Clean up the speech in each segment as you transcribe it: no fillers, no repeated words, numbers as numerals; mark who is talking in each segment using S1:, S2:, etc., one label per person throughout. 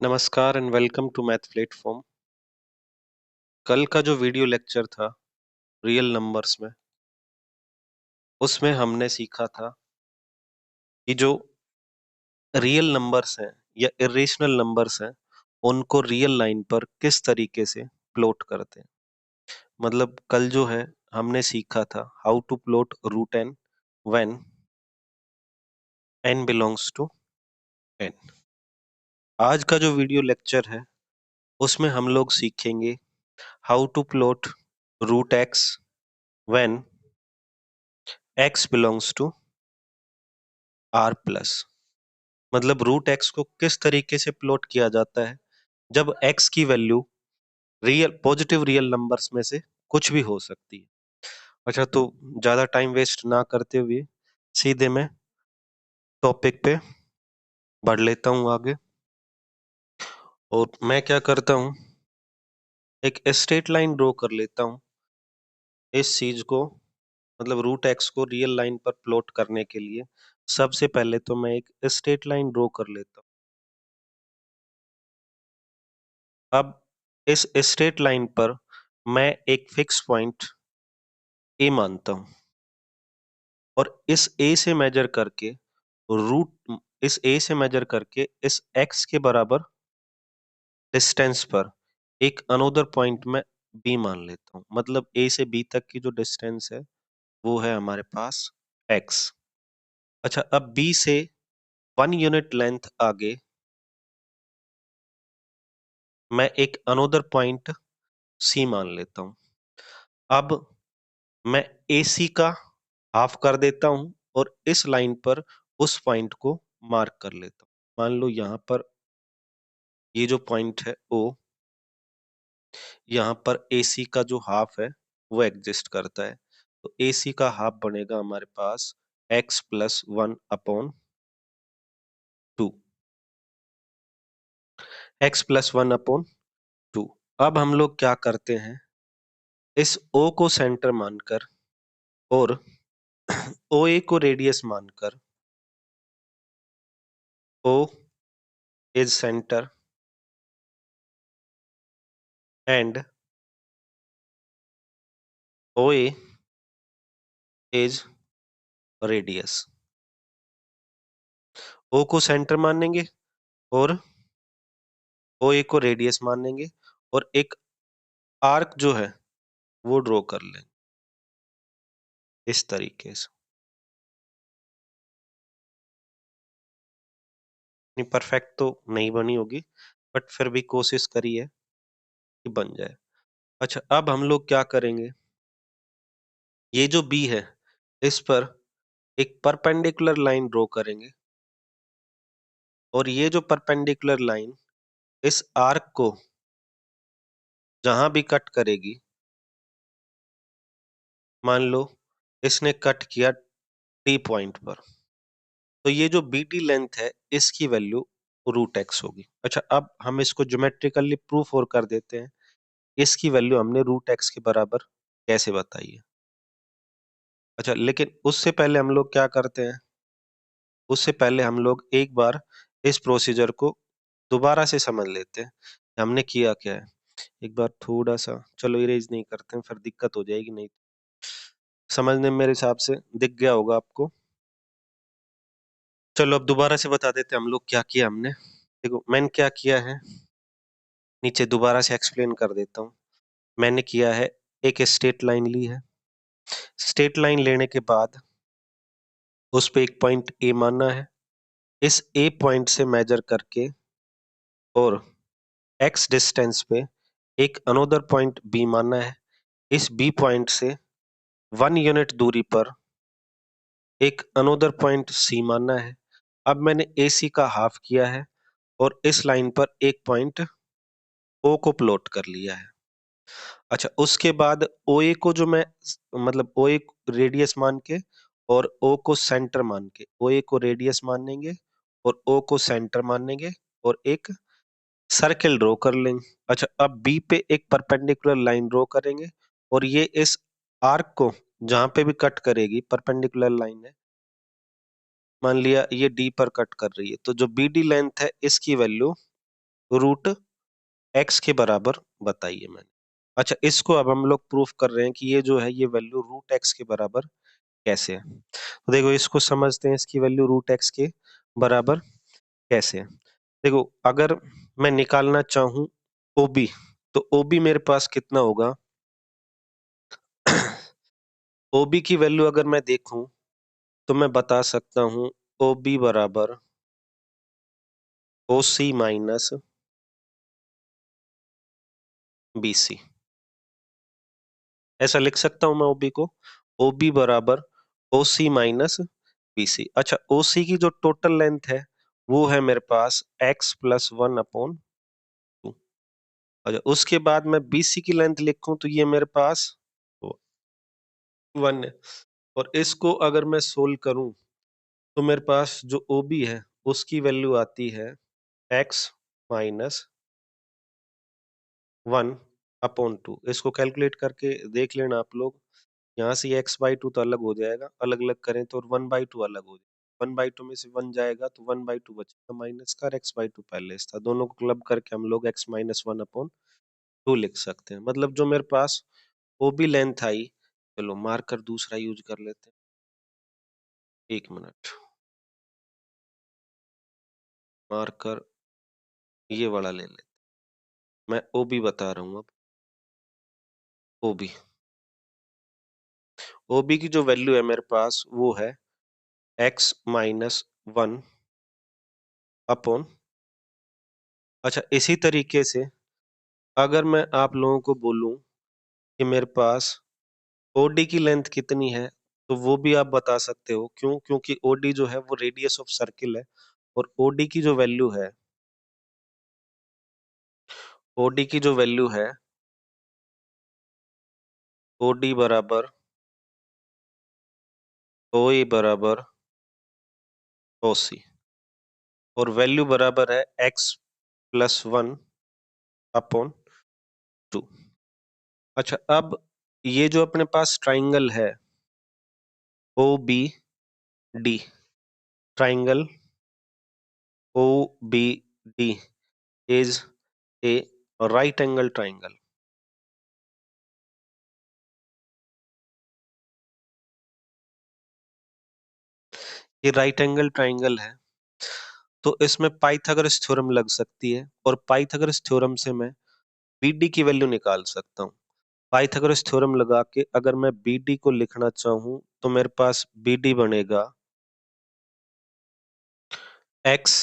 S1: नमस्कार and welcome to math platform. कल का जो वीडियो लेक्चर था रियल नंबर्स में, उसमें हमने सीखा था कि जो रियल नंबर्स हैं या इरेशनल नंबर्स हैं उनको रियल लाइन पर किस तरीके से प्लॉट करते हैं। मतलब कल जो है हमने सीखा था how to plot root n when n belongs to n. आज का जो वीडियो लेक्चर है उसमें हम लोग सीखेंगे how to plot root x when x belongs to r plus. मतलब रूट एक्स को किस तरीके से प्लॉट किया जाता है जब एक्स की value real positive real numbers में से कुछ भी हो सकती है। अच्छा, तो ज्यादा टाइम वेस्ट ना करते हुए सीधे मैं टॉपिक पे बढ़ लेता हूँ आगे। और मैं क्या करता हूँ, एक स्ट्रेट लाइन ड्रॉ कर लेता हूँ इस चीज को, मतलब रूट एक्स को रियल लाइन पर प्लॉट करने के लिए। सबसे पहले तो मैं एक स्ट्रेट लाइन ड्रॉ कर लेता हूँ। अब इस स्ट्रेट लाइन पर मैं एक फिक्स पॉइंट ए मानता हूँ और इस ए से मेजर करके रूट इस ए से मेजर करके इस एक्स के बराबर डिस्टेंस पर एक अनोदर पॉइंट में बी मान लेता हूँ। मतलब ए से बी तक की जो डिस्टेंस है वो है हमारे पास एक्स। अच्छा, अब बी से 1 यूनिट लेंथ आगे मैं एक अनोदर पॉइंट सी मान लेता हूँ। अब मैं ए सी का हाफ कर देता हूँ और इस लाइन पर उस पॉइंट को मार्क कर लेता हूँ। मान लो यहाँ पर ये जो पॉइंट है ओ, यहाँ पर AC का जो हाफ है वो एग्जिस्ट करता है। तो AC का हाफ बनेगा हमारे पास x प्लस 1/2, x प्लस 1/2। अब हम लोग क्या करते हैं, इस O को सेंटर मानकर और OA को रेडियस मानकर, O is centre and OA is radius. O को सेंटर मानेंगे और OA को रेडियस मानेंगे और एक आर्क जो है वो ड्रॉ कर लेंगे इस तरीके से। इतनी परफेक्ट तो नहीं बनी होगी बट फिर भी कोशिश करिए कि बन जाए। अच्छा, अब हम लोग क्या करेंगे, ये जो बी है इस पर एक परपेंडिकुलर लाइन ड्रॉ करेंगे और ये जो परपेंडिकुलर लाइन इस आर्क को जहां भी कट करेगी, मान लो इसने कट किया टी पॉइंट पर, तो ये जो बीटी लेंथ है इसकी वैल्यू रूट एक्स होगी। अच्छा, अब हम इसको ज्योमेट्रिकली प्रूफ और कर देते हैं। इसकी वैल्यू हमने रूट एक्स के बराबर कैसे बताई है। अच्छा, लेकिन उससे पहले हम लोग क्या करते हैं, उससे पहले हम लोग एक बार इस प्रोसीजर को दोबारा से समझ लेते हैं हमने किया क्या है। एक बार थोड़ा सा चलो इरेज नहीं करते हैं, फिर दिक्कत हो जाएगी। नहीं समझने में मेरे हिसाब से दिख गया होगा आपको। चलो अब दोबारा से बता देते हैं हम लोग क्या किया हमने। देखो मैंने क्या किया है, नीचे दोबारा से एक्सप्लेन कर देता हूँ। मैंने किया है, एक स्ट्रेट लाइन ली है। स्ट्रेट लाइन लेने के बाद उस पे एक पॉइंट ए मानना है। इस ए पॉइंट से मेजर करके और एक्स डिस्टेंस पे एक अनोदर पॉइंट बी मानना है। इस बी पॉइंट से 1 यूनिट दूरी पर एक अनोदर पॉइंट सी मानना है। अब मैंने ए सी का हाफ किया है और इस लाइन पर एक पॉइंट ओ को प्लॉट कर लिया है। अच्छा, उसके बाद ओ ए को जो मैं मतलब ओ ए रेडियस मान के और ओ को सेंटर मान के, ओ ए को रेडियस मानेंगे और ओ को सेंटर मानेंगे और एक सर्किल ड्रॉ कर लेंगे। अच्छा, अब बी पे एक परपेंडिकुलर लाइन ड्रॉ करेंगे और ये इस आर्क को जहां पे भी कट करेगी, परपेंडिकुलर लाइन है, मान लिया ये डी पर कट कर रही है, तो जो बी डी लेंथ है इसकी वैल्यू रूट एक्स के बराबर बताइए मैंने। अच्छा, इसको अब हम लोग प्रूफ कर रहे हैं कि ये जो है ये वैल्यू रूट एक्स के बराबर कैसे है। तो देखो इसको समझते हैं, इसकी वैल्यू रूट एक्स के बराबर कैसे है। देखो अगर मैं निकालना चाहूं ओबी, तो ओबी मेरे पास कितना होगा ओबी की वैल्यू अगर मैं देखूं तो मैं बता सकता हूं ओबी बराबर ओसी माइनस बीसी। ऐसा लिख सकता हूं मैं ओबी को, ओबी बराबर ओसी माइनस बीसी। अच्छा, ओसी की जो टोटल लेंथ है वो है मेरे पास x plus one upon two. अच्छा, उसके बाद मैं बीसी की लेंथ लिखूं तो ये मेरे पास वन है। और इसको अगर मैं सोल्व करूं तो मेरे पास जो ओबी है उसकी वैल्यू आती है x minus one upon to. इसको कैलकुलेट करके देख लेना आप लोग। यहाँ से एक्स बाई टू तो अलग हो जाएगा, अलग अलग करें तो वन बाई टू अलग हो जाएगा। वन बाई टू में से वन जाएगा तो वन बाई टू बचेगा माइनस का, एक्स बाई टू पहले था। दोनों को क्लब करके हम लोग x minus one upon to लिख सकते हैं। मतलब जो मेरे पास ओबी लेंथ आई, चलो मार्कर दूसरा यूज कर लेते हैं। एक मिनट, मार्कर ये वाला ले लेते, मैं ओबी बता रहा हूँ अब। ओबी ओबी की जो वैल्यू है मेरे पास वो है एक्स माइनस वन अपॉन। अच्छा, इसी तरीके से अगर मैं आप लोगों को बोलूं कि मेरे पास ओडी की लेंथ कितनी है तो वो भी आप बता सकते हो। क्यों? क्योंकि ओडी जो है वो रेडियस ऑफ सर्किल है, और ओडी की जो वैल्यू है, ओडी की जो वैल्यू है ओडी बराबर ओई बराबर ओसी, और वैल्यू बराबर है x plus one upon two. अच्छा, अब ये जो अपने पास ट्राइंगल है O B D, triangle O B D is a right angle triangle. ये राइट एंगल ट्राइंगल है, तो इसमें पाइथागोरस थ्योरम लग सकती है, और पाइथागोरस थ्योरम से मैं बीडी की वैल्यू निकाल सकता हूँ। पाइथागोरस थ्योरम लगा के अगर मैं बीडी को लिखना चाहूं तो मेरे पास बीडी बनेगा x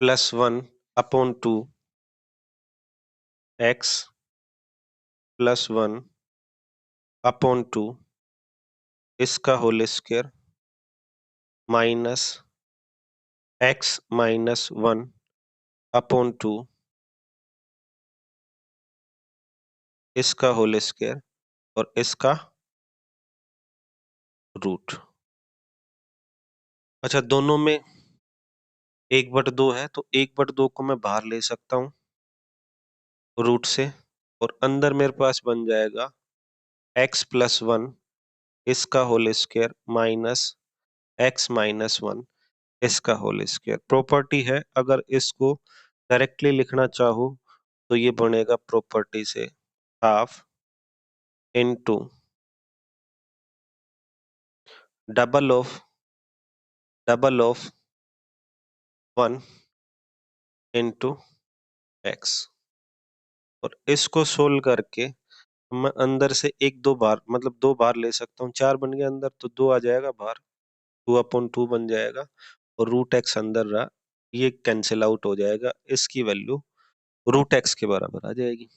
S1: plus one upon two, x plus one upon two इसका whole square minus x minus one upon two इसका होल स्क्वायर, और इसका रूट। अच्छा, दोनों में एक बट दो है तो एक बट दो को मैं बाहर ले सकता हूँ रूट से, और अंदर मेरे पास बन जाएगा एक्स प्लस वन इसका whole square minus x minus one इसका होल स्क्वायर। प्रॉपर्टी है, अगर इसको डायरेक्टली लिखना चाहो तो ये बनेगा प्रॉपर्टी से half into double of one into x. और इसको सोल्व करके मैं अंदर से एक दो बार, मतलब दो बार ले सकता हूँ। चार बन गया अंदर तो दो आ जाएगा बाहर, टू अपॉन टू बन जाएगा, और रूट एक्स अंदर रहा, ये कैंसिल आउट हो जाएगा। इसकी वैल्यू रूट एक्स के बराबर आ जाएगी।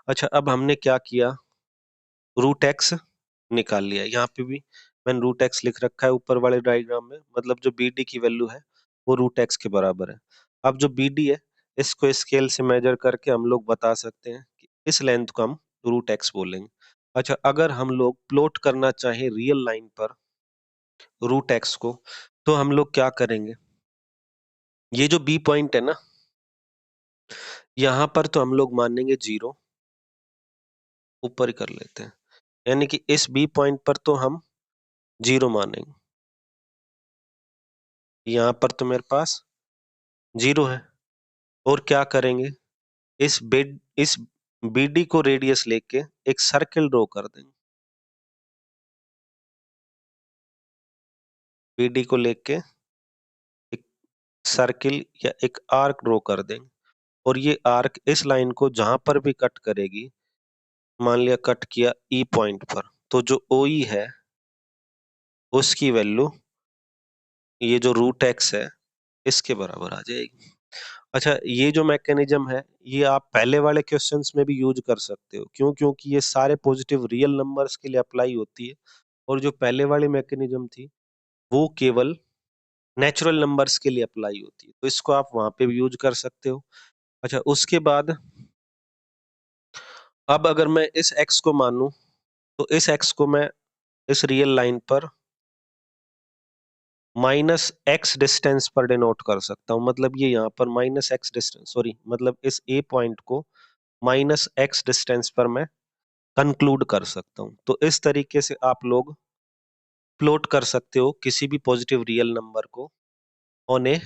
S1: अच्छा, अब हमने क्या किया, रूट एक्स निकाल लिया। यहाँ पे भी मैंने रूट एक्स लिख रखा है ऊपर वाले डायग्राम में, मतलब जो बी डी की वैल्यू है वो रूट एक्स के बराबर है। अब जो बी डी है इसको स्केल से मेजर करके हम लोग बता सकते हैं कि इस लेंथ को हम रूट एक्स बोलेंगे। अच्छा, अगर हम लोग प्लॉट करना चाहें रियल लाइन पर रूट एक्स को, तो हम लोग क्या करेंगे, ये जो बी पॉइंट है ना, यहाँ पर तो हम लोग मानेंगे जीरो, ऊपर ही कर लेते हैं, यानी कि इस बी पॉइंट पर तो हम जीरो मानेंगे। यहाँ पर तो मेरे पास 0 है। और क्या करेंगे, इस BD को रेडियस लेके एक सर्किल ड्रॉ कर देंगे। BD को लेके एक सर्किल या एक आर्क ड्रॉ कर देंगे, और ये आर्क इस लाइन को जहां पर भी कट करेगी, मान लिया कट किया E पॉइंट पर, तो जो OE है उसकी वैल्यू ये जो √x है इसके बराबर आ जाएगी। अच्छा, ये जो मैकेनिज्म है ये आप पहले वाले क्वेश्चंस में भी यूज कर सकते हो। क्यों? क्योंकि ये सारे पॉजिटिव रियल नंबर्स के लिए अप्लाई होती है, और जो पहले वाली मैकेनिज्म थी वो केवल नेचुरल नंबर्स के लिए अप्लाई होती है, तो इसको आप वहां पे भी यूज कर सकते हो। अच्छा, उसके बाद अब अगर मैं इस x को मानूं, तो इस x को मैं इस रियल लाइन पर -x डिस्टेंस पर डिनोट कर सकता हूं। मतलब ये यहाँ पर -x डिस्टेंस, सॉरी, मतलब इस A पॉइंट को -x डिस्टेंस पर मैं कंक्लूड कर सकता हूं। तो इस तरीके से आप लोग प्लॉट कर सकते हो किसी भी पॉजिटिव रियल नंबर को ऑन ए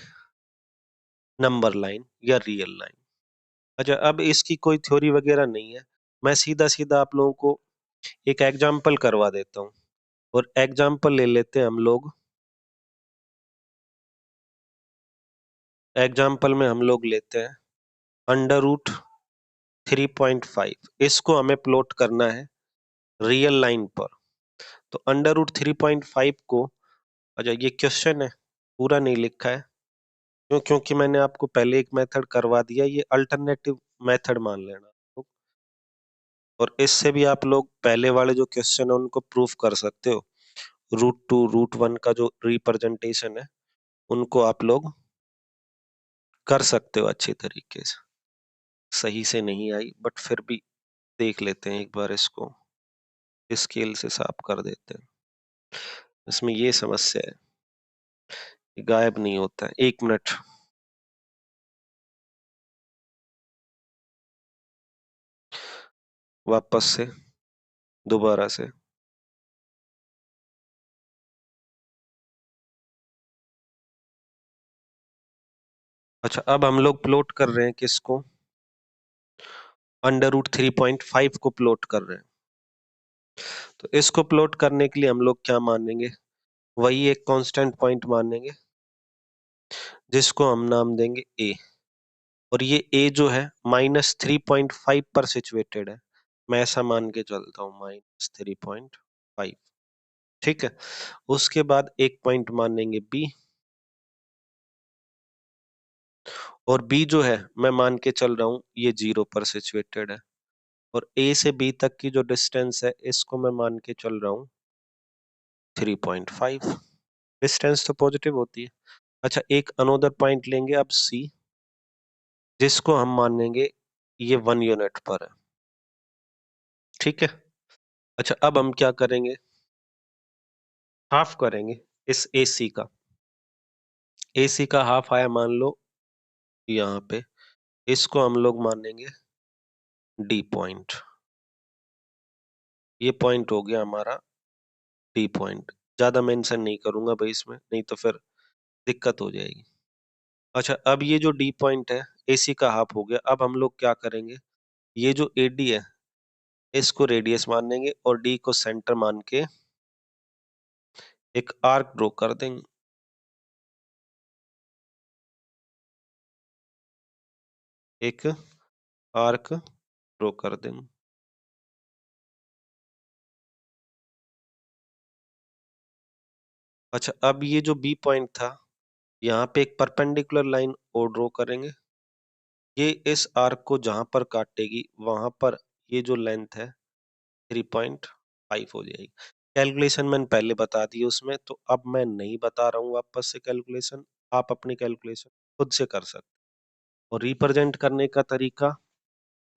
S1: नंबर लाइन या रियल लाइन। अच्छा, अब इसकी कोई थ्योरी वगैरह नहीं है, मैं सीधा सीधा आप लोगों को एक एग्जाम्पल करवा देता हूँ। और एग्जाम्पल ले लेते हैं हम लोग। एग्जाम्पल में हम लोग लेते हैं √3.5। इसको हमें प्लॉट करना है रियल लाइन पर। तो √3.5 को, अच्छा ये क्वेश्चन है, पूरा नहीं लिखा है। क्यों? क्योंकि मैंने आपको पहले एक मेथड करवा दिया, ये अल्टरनेटिव मेथड मान लेना। और इससे भी आप लोग पहले वाले जो क्वेश्चन है उनको प्रूफ कर सकते हो। √2 √1 का जो रिप्रेजेंटेशन है उनको आप लोग कर सकते हो अच्छे तरीके से। सही से नहीं आई बट फिर भी देख लेते हैं एक बार, इसको स्केल से साफ कर देते हैं। इसमें ये समस्या है, ये गायब नहीं होता है। 1 मिनट। वापस से, दोबारा से। अच्छा, अब हम लोग प्लॉट कर रहे हैं किसको, √3.5 को प्लॉट कर रहे हैं। तो इसको प्लॉट करने के लिए हम लोग क्या मानेंगे, वही एक कांस्टेंट पॉइंट मानेंगे जिसको हम नाम देंगे ए। और ये ए जो है -3.5 पर सिचुएटेड है, मैं ऐसा मान के चलता हूँ, -3.5। ठीक है। उसके बाद एक पॉइंट मानेंगे बी, और बी जो है मैं मान के चल रहा हूँ ये 0 पर सिचुएटेड है। और ए से बी तक की जो डिस्टेंस है इसको मैं मान के चल रहा हूँ 3.5। डिस्टेंस तो पॉजिटिव होती है। अच्छा, एक अनोदर पॉइंट लेंगे अब सी, जिसको हम मानेंगे ये 1 यूनिट पर है। ठीक है। अच्छा, अब हम क्या करेंगे, हाफ करेंगे इस AC का। AC का हाफ आया मान लो यहाँ पे, इसको हम लोग मानेंगे D पॉइंट। ये पॉइंट हो गया हमारा D पॉइंट। ज्यादा मेंशन नहीं करूंगा भाई इसमें, नहीं तो फिर दिक्कत हो जाएगी। अच्छा, अब ये जो D पॉइंट है AC का हाफ हो गया। अब हम लोग क्या करेंगे, ये जो AD है इसको रेडियस मानेंगे और D को सेंटर मान के एक आर्क ड्रॉ कर देंगे। एक आर्क ड्रॉ कर देंगे। अच्छा, अब ये जो B पॉइंट था यहाँ पे एक परपेंडिकुलर लाइन और ड्रॉ करेंगे। ये इस आर्क को जहां पर काटेगी वहां पर ये जो लेंथ है 3.5 हो जाएगी। कैलकुलेशन मैंने पहले बता दी उसमें, तो अब मैं नहीं बता रहा हूँ वापस से कैलकुलेशन, आप अपनी कैलकुलेशन खुद से कर सकते। और रिप्रेजेंट करने का तरीका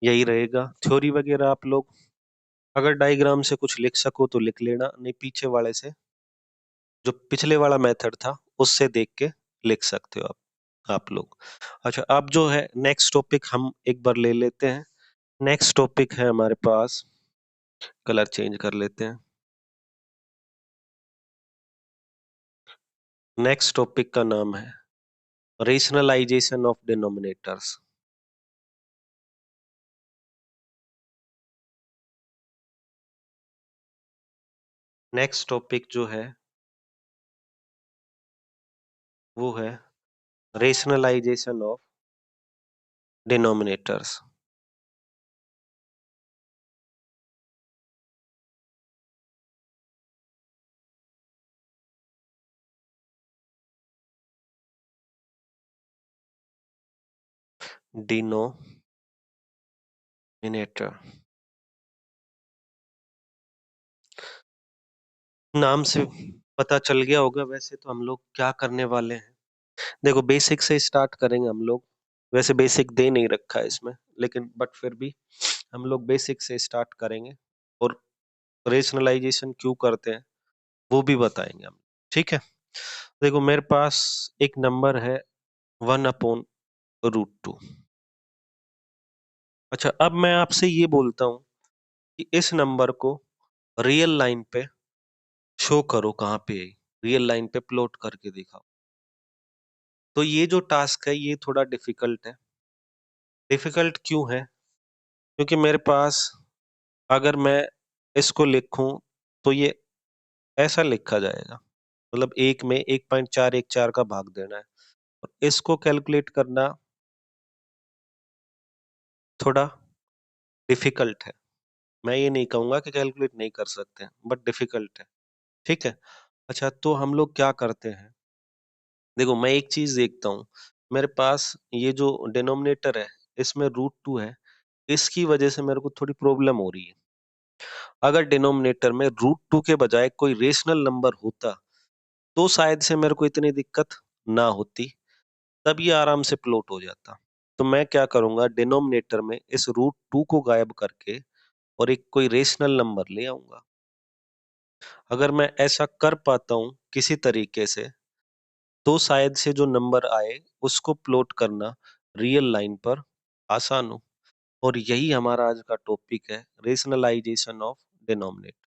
S1: यही रहेगा। थ्योरी वगैरह आप लोग अगर डायग्राम से कुछ लिख सको तो लिख लेना, नहीं पीछे वाले से, जो पिछले वाला मेथड था उससे देख के लिख सकते हो आप लोग। अच्छा, अब जो है नेक्स्ट टॉपिक हम एक बार ले लेते हैं। नेक्स्ट टॉपिक है हमारे पास, कलर चेंज कर लेते हैं। नेक्स्ट टॉपिक का नाम है rationalization of denominators. Next topic जो है वो है rationalization of denominators. Denominator नाम से पता चल गया होगा वैसे तो हम लोग क्या करने वाले हैं। देखो बेसिक से स्टार्ट करेंगे हम लोग। वैसे बेसिक दे नहीं रखा है इसमें, लेकिन बट फिर भी हम लोग बेसिक से स्टार्ट करेंगे और रेशनलाइजेशन क्यों करते हैं वो भी बताएंगे हम। ठीक है, देखो मेरे पास एक नंबर है 1/√2। अच्छा, अब मैं आपसे ये बोलता हूँ कि इस नंबर को रियल लाइन पे शो करो, कहाँ पे है, रियल लाइन पे प्लॉट करके दिखाओ। तो ये जो टास्क है ये थोड़ा डिफिकल्ट है। डिफिकल्ट क्यों है? क्योंकि मेरे पास अगर मैं इसको लिखूं तो ये ऐसा लिखा जाएगा, मतलब एक में 1.414 का भाग देना है और इसको कैलकुलेट करना थोड़ा डिफिकल्ट है। मैं ये नहीं कहूंगा कि कैलकुलेट नहीं कर सकते हैं, बट डिफिकल्ट है। ठीक है। अच्छा, तो हम लोग क्या करते हैं, देखो मैं एक चीज देखता हूँ, मेरे पास ये जो डिनोमिनेटर है इसमें √2 है, इसकी वजह से मेरे को थोड़ी प्रॉब्लम हो रही है। अगर डिनोमिनेटर में √2 के बजाय कोई रेशनल नंबर होता तो शायद से मेरे को इतनी दिक्कत ना होती, तब ये आराम से प्लॉट हो जाता। तो मैं क्या करूंगा, डिनोमिनेटर में इस √2 को गायब करके और एक कोई रेशनल नंबर ले आऊंगा। अगर मैं ऐसा कर पाता हूं किसी तरीके से तो शायद से जो नंबर आए उसको प्लॉट करना रियल लाइन पर आसान हो। और यही हमारा आज का टॉपिक है, रेशनलाइजेशन ऑफ डिनोमिनेटर।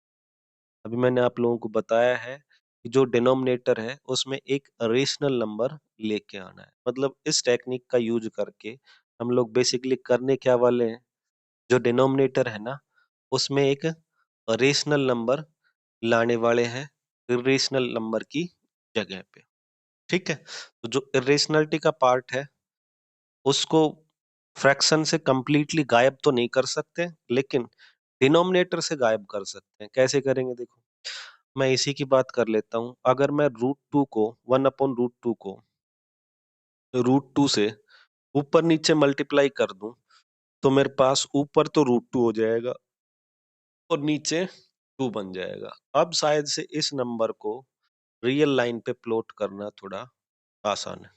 S1: अभी मैंने आप लोगों को बताया है कि जो डिनोमिनेटर है उसमें एक रेशनल नंबर लेके आना है। मतलब इस टेक्निक का यूज करके हम लोग बेसिकली करने क्या वाले हैं, जो डिनोमिनेटर है ना उसमें एक रेशनल नंबर लाने वाले हैं इरेशनल नंबर की जगह पे। ठीक है, तो जो इरेशनलिटी का पार्ट है उसको फ्रैक्शन से कंप्लीटली गायब तो नहीं कर सकते, लेकिन डिनोमिनेटर से गायब कर सकते हैं। कैसे करेंगे देखो, मैं इसी की बात कर लेता हूं। अगर मैं √2 को 1/√2 को √2 से ऊपर नीचे मल्टीप्लाई कर दूं तो मेरे पास ऊपर तो √2 हो जाएगा और नीचे 2 बन जाएगा। अब शायद से इस नंबर को रियल लाइन पे प्लॉट करना थोड़ा आसान है।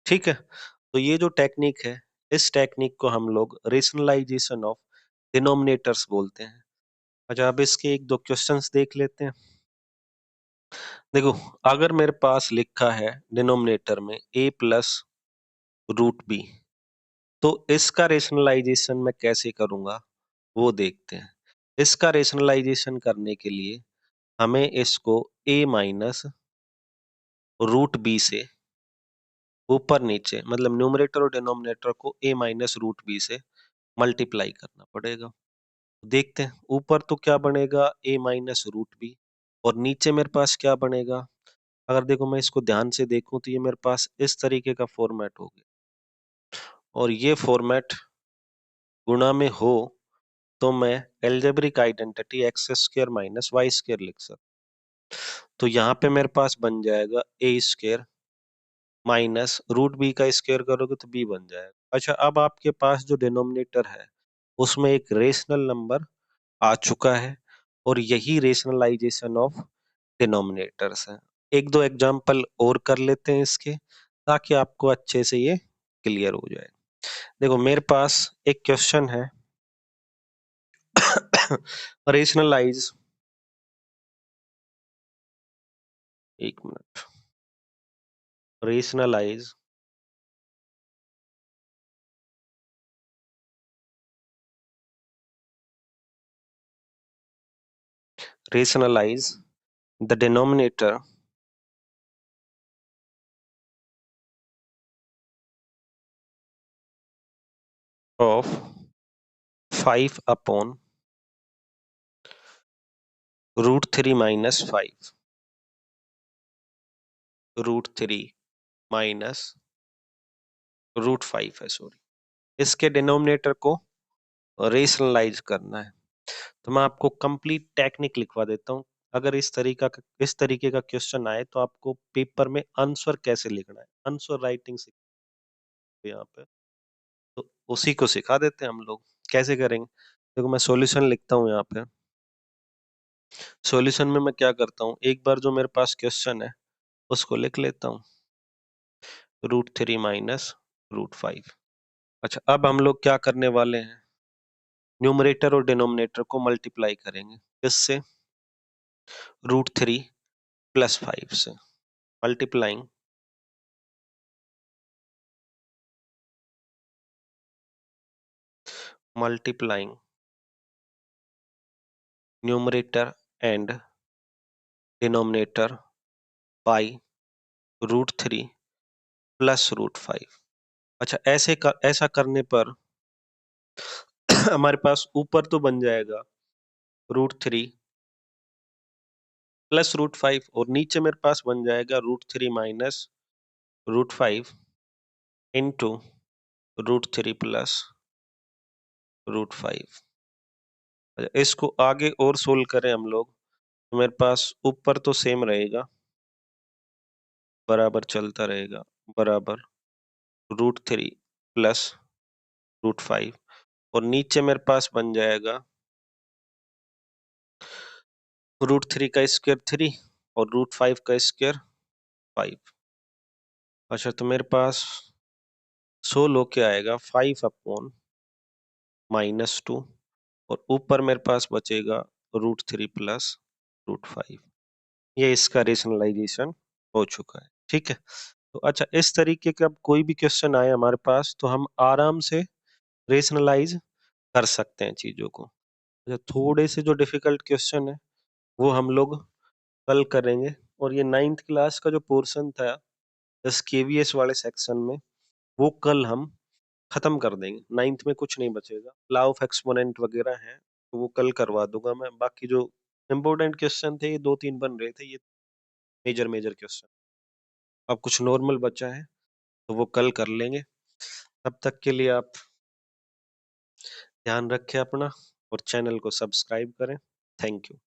S1: ठीक है, तो ये जो टेक्निक है इस टेक्निक को हम लोग रेशनलाइजेशन ऑफ डिनोमिनेटर्स बोलते हैं। अच्छा, अब इसके एक दो क्वेश्चंस देख लेते हैं। देखो, अगर मेरे पास लिखा है डिनोमिनेटर में a+√b, तो इसका रेशनलाइजेशन मैं कैसे करूंगा वो देखते हैं। इसका रेशनलाइजेशन करने के लिए हमें इसको a-√b से ऊपर नीचे, मतलब न्यूमरेटर और डिनोमिनेटर को a-√b से मल्टीप्लाई करना पड़ेगा। देखते हैं ऊपर तो क्या बनेगा, a-√b, और नीचे मेरे पास क्या बनेगा। अगर देखो मैं इसको ध्यान से देखूं तो ये मेरे पास इस तरीके का फॉर्मेट हो गया, और ये फॉर्मेट गुणा में हो तो मैं एल्जेब्रिक आइडेंटिटी x² - y² लिख सकता। तो यहाँ पे मेरे पास बन जाएगा a² माइनस √b का स्क्वायर करोगे तो b बन जाएगा। अच्छा, अब आपके पास जो डिनोमिनेटर है उसमें एक रेशनल नंबर आ चुका है, और यही रेशनलाइजेशन ऑफ डिनोमिनेटर्स है। एक दो एग्जांपल और कर लेते हैं इसके, ताकि आपको अच्छे से ये क्लियर हो जाए। देखो मेरे पास एक क्वेश्चन है, रेशनलाइज, एक minute, rationalise rationalise the denominator of 5/√3 minus 5, √3 minus √5 है, सॉरी। इसके डिनोमिनेटर को रेशनलाइज करना है, तो मैं आपको कंप्लीट टेक्निक लिखवा देता हूँ। अगर इस तरीके का क्वेश्चन आए तो आपको पेपर में आंसर कैसे लिखना है, आंसर राइटिंग यहाँ पे, तो उसी को सिखा देते हैं हम लोग। कैसे करेंगे, देखो मैं सॉल्यूशन लिखता हूँ यहाँ पे। सॉल्यूशन में मैं क्या करता हूँ, एक बार जो मेरे पास क्वेश्चन है उसको लिख लेता हूँ, √3 माइनस √5। अच्छा, अब हम लोग क्या करने वाले हैं, न्यूमरेटर और डिनोमिनेटर को मल्टीप्लाई करेंगे। किससे, √3 प्लस 5 से। Multiplying multiplying numerator and denominator by √3 plus √5। अच्छा, ऐसा करने पर हमारे पास ऊपर तो बन जाएगा √3 प्लस √5 और नीचे मेरे पास बन जाएगा √3 माइनस √5 इंटू √3 प्लस √5। इसको आगे और सोल्व करें हम लोग, तो मेरे पास ऊपर तो सेम रहेगा, बराबर चलता रहेगा, बराबर √3 प्लस √5 और नीचे मेरे पास बन जाएगा √3 का स्क्वायर 3 और √5 का स्क्वायर 5। अच्छा, तो मेरे पास सोल्व होके आएगा 5/-2 और ऊपर मेरे पास बचेगा √3 प्लस √5। ये इसका रेशनलाइजेशन हो चुका है, ठीक है। तो अच्छा, इस तरीके का कोई भी क्वेश्चन आए हमारे पास तो हम आराम से रेशनलाइज कर सकते हैं चीजों को। अच्छा, थोड़े से जो डिफिकल्ट क्वेश्चन है वो हम लोग कल करेंगे, और ये 9th क्लास का जो पोर्शन था इस केवीएस वाले सेक्शन में वो कल हम खत्म कर देंगे। 9th में कुछ नहीं बचेगा, लॉ ऑफ एक्सपोनेंट वगैरह है तो वो कल करवा दूंगा मैं। बाकी जो इम्पोर्टेंट क्वेश्चन थे ये 2-3 बन रहे थे, ये मेजर मेजर क्वेश्चन। अब कुछ नॉर्मल बचा है तो वो कल कर लेंगे। तब तक के लिए आप ध्यान रखें अपना और चैनल को सब्सक्राइब करें। Thank you.